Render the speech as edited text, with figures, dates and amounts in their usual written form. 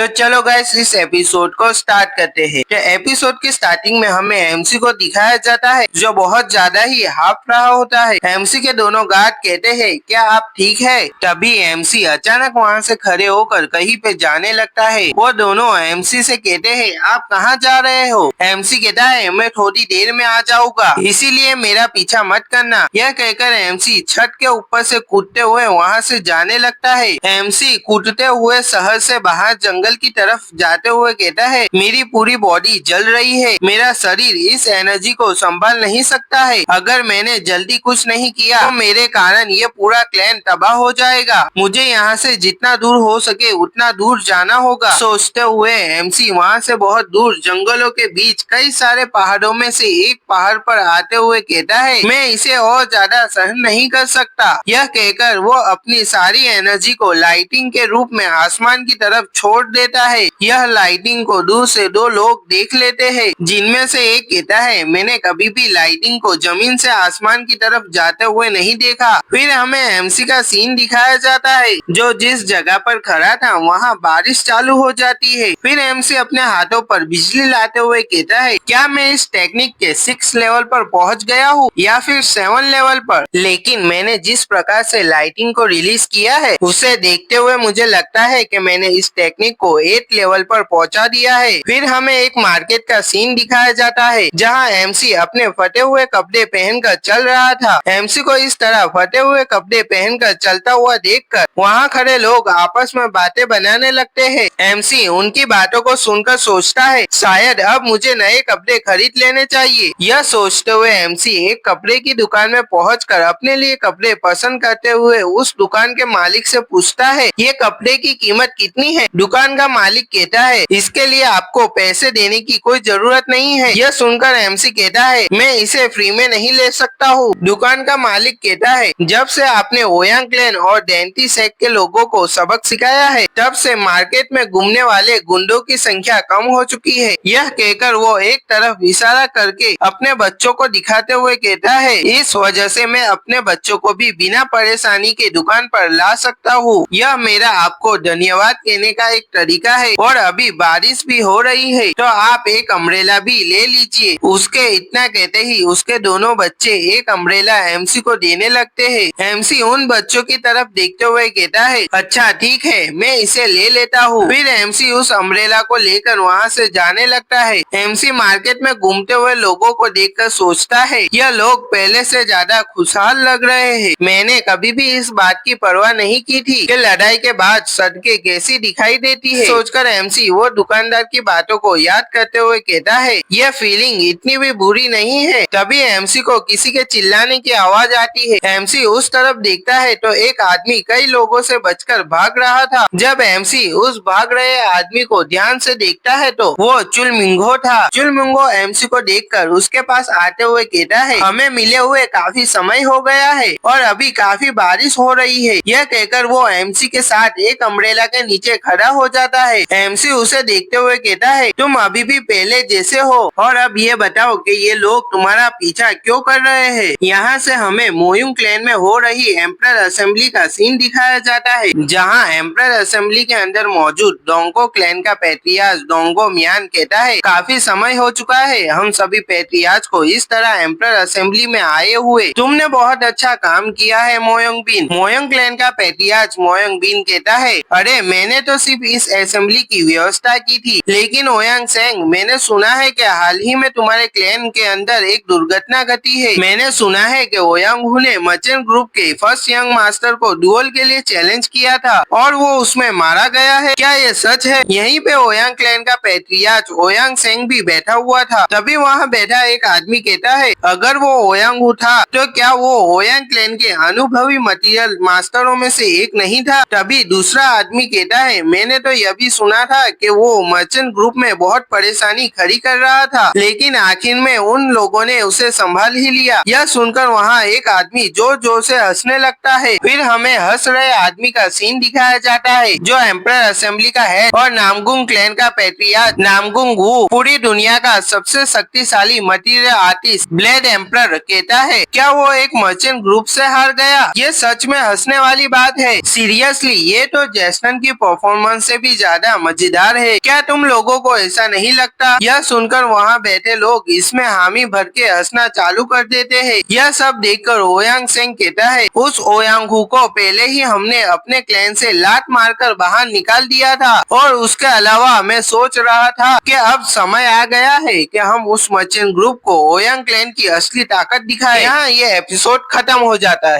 तो चलो गाइस इस एपिसोड को स्टार्ट करते हैं। तो एपिसोड की स्टार्टिंग में हमें एमसी को दिखाया जाता है जो बहुत ज्यादा ही हाफ रहा होता है। एमसी के दोनों गार्ड कहते हैं क्या आप ठीक है? तभी एमसी अचानक वहाँ से खड़े होकर कहीं पे जाने लगता है। वो दोनों एमसी से कहते हैं आप कहाँ जा रहे हो? एमसी कहता है मैं थोड़ी देर में आ जाऊंगा, इसीलिए मेरा पीछा मत करना। यह कहकर एमसी छत के ऊपर से कूदते हुए वहाँ से जाने लगता है। एमसी कूदते हुए शहर से बाहर जंगल की तरफ जाते हुए कहता है मेरी पूरी बॉडी जल रही है, मेरा शरीर इस एनर्जी को संभाल नहीं सकता है। अगर मैंने जल्दी कुछ नहीं किया तो मेरे कारण ये पूरा क्लैन तबाह हो जाएगा। मुझे यहाँ से जितना दूर हो सके उतना दूर जाना होगा। सोचते हुए एमसी वहाँ से बहुत दूर जंगलों के बीच कई सारे पहाड़ों में से एक पहाड़ पर आते हुए कहता है मैं इसे और ज्यादा सहन नहीं कर सकता। यह कहकर वो अपनी सारी एनर्जी को लाइटिंग के रूप में आसमान की तरफ छोड़ देता है। यह लाइटिंग को दूर से दो लोग देख लेते हैं, जिनमें से एक कहता है मैंने कभी भी लाइटिंग को जमीन से आसमान की तरफ जाते हुए नहीं देखा। फिर हमें एमसी का सीन दिखाया जाता है जो जिस जगह पर खड़ा था वहाँ बारिश चालू हो जाती है। फिर एमसी अपने हाथों पर बिजली लाते हुए कहता है क्या मैं इस टेक्निक के 6 लेवल पर पहुँच गया हूँ या फिर 7 लेवल पर? लेकिन मैंने जिस प्रकार से लाइटिंग को रिलीज किया है उसे देखते हुए मुझे लगता है कि मैंने इस टेक्निक को 8 लेवल पर पहुंचा दिया है। फिर हमें एक मार्केट का सीन दिखाया जाता है जहां एमसी अपने फटे हुए कपड़े पहनकर चल रहा था। एमसी को इस तरह फटे हुए कपड़े पहनकर चलता हुआ देखकर वहां खड़े लोग आपस में बातें बनाने लगते हैं। एमसी उनकी बातों को सुनकर सोचता है शायद अब मुझे नए कपड़े खरीद लेने चाहिए। यह सोचते हुए एमसी एक कपड़े की दुकान में पहुंचकर अपने लिए कपड़े पसंद करते हुए उस दुकान के मालिक से पूछता है ये कपड़े की कीमत कितनी है? दुकान का मालिक कहता है इसके लिए आपको पैसे देने की कोई जरूरत नहीं है। यह सुनकर एमसी कहता है मैं इसे फ्री में नहीं ले सकता हूँ। दुकान का मालिक कहता है जब से आपने ओयांग क्लैन और डेंटी सेक के लोगों को सबक सिखाया है तब से मार्केट में घूमने वाले गुंडों की संख्या कम हो चुकी है। यह कहकर वो एक तरफ इशारा करके अपने बच्चों को दिखाते हुए कहता है इस वजह से मैं अपने बच्चों को भी बिना परेशानी के दुकान पर ला सकता हूँ। यह मेरा आपको धन्यवाद कहने का एक तरीका है और अभी बारिश भी हो रही है तो आप एक अम्ब्रेला भी ले लीजिए। उसके इतना कहते ही उसके दोनों बच्चे एक अम्ब्रेला एमसी को देने लगते हैं। एमसी उन बच्चों की तरफ देखते हुए कहता है अच्छा ठीक है मैं इसे ले लेता हूँ। फिर एमसी उस अम्ब्रेला को लेकर वहाँ से जाने लगता है। एमसी मार्केट में घूमते हुए लोगों को देखकर सोचता है यह लोग पहले से ज्यादा खुशहाल लग रहे हैं। मैंने कभी भी इस बात की परवाह नहीं की थी कि लड़ाई के बाद सड़कें कैसी दिखाई देती है। सोचकर एमसी वो दुकानदार की बातों को याद करते हुए कहता है यह फीलिंग इतनी भी बुरी नहीं है। तभी एमसी को किसी के चिल्लाने की आवाज आती है। एमसी उस तरफ देखता है तो एक आदमी कई लोगों से बचकर भाग रहा था। जब एमसी उस भाग रहे आदमी को ध्यान से देखता है तो वो चुलमिंगो था। चुलमिंगो एमसी को देखकर उसके पास आते हुए कहता है हमें मिले हुए काफी समय हो गया है और अभी काफी बारिश हो रही है। यह कहकर वो एमसी के साथ एक अम्ब्रेला के नीचे खड़ा हो जाता है। एमसी उसे देखते हुए कहता है तुम अभी भी पहले जैसे हो और अब ये बताओ कि ये लोग तुम्हारा पीछा क्यों कर रहे हैं। यहाँ से हमें मोयुंग क्लैन में हो रही एम्परर असेंबली का सीन दिखाया जाता है जहाँ एम्परर असेंबली के अंदर मौजूद डोंगो क्लैन का पैट्रियार्च डोंगो मियान कहता है काफी समय हो चुका है हम सभी पैट्रियार्च को इस तरह एम्परर असेंबली में आए हुए। तुमने बहुत अच्छा काम किया है मोयोंग बिन। मोयोंग क्लैन का पैट्रियार्च मोयोंग बिन कहता है अरे मैंने तो सिर्फ इस असेंबली की व्यवस्था की थी लेकिन ओयांग सेंग मैंने सुना है कि हाल ही में तुम्हारे क्लैन के अंदर एक दुर्घटना घटी है। मैंने सुना है कि ओयांग हू ने मर्चेंट ग्रुप के फर्स्ट यंग मास्टर को डुअल के लिए चैलेंज किया था और वो उसमें मारा गया है। क्या ये सच है? यहीं पे ओयांग क्लैन का पैट्रियार्च ओयांग सेंग भी बैठा हुआ था। तभी वहाँ बैठा एक आदमी कहता है अगर वो ओयांग हू था तो क्या वो ओयांग क्लैन के अनुभवी मटेरियल मास्टरों में से एक नहीं था? तभी दूसरा आदमी कहता है मैंने तो यह भी सुना था कि वो मर्चेंट ग्रुप में बहुत परेशानी खड़ी कर रहा था लेकिन आखिर में उन लोगों ने उसे संभाल ही लिया। यह सुनकर वहाँ एक आदमी जोर जोर से हंसने लगता है। फिर हमें हंस रहे आदमी का सीन दिखाया जाता है जो एम्परर असेंबली का है और नामगुंग क्लैन का पैट्रियार्च नामगुंग वू पूरी दुनिया का सबसे शक्तिशाली मटेरियल आर्टिस्ट ब्लेड एम्परर कहता है क्या वो एक मर्चेंट ग्रुप से हार गया? ये सच में हंसने वाली बात है। सीरियसली ये तो जैस्टन की परफॉर्मेंस से भी ही ज्यादा मजेदार है। क्या तुम लोगों को ऐसा नहीं लगता? यह सुनकर वहाँ बैठे लोग इसमें हामी भर के हंसना चालू कर देते हैं। यह सब देखकर ओयांग सेंग कहता है, उस ओयांगहू को पहले ही हमने अपने क्लैन से लात मारकर बाहर निकाल दिया था और उसके अलावा मैं सोच रहा था कि अब समय आ गया है कि हम उस मर्चेंट ग्रुप को ओयांग क्लैन की असली ताकत दिखाएं। यहाँ ये एपिसोड खत्म हो जाता है।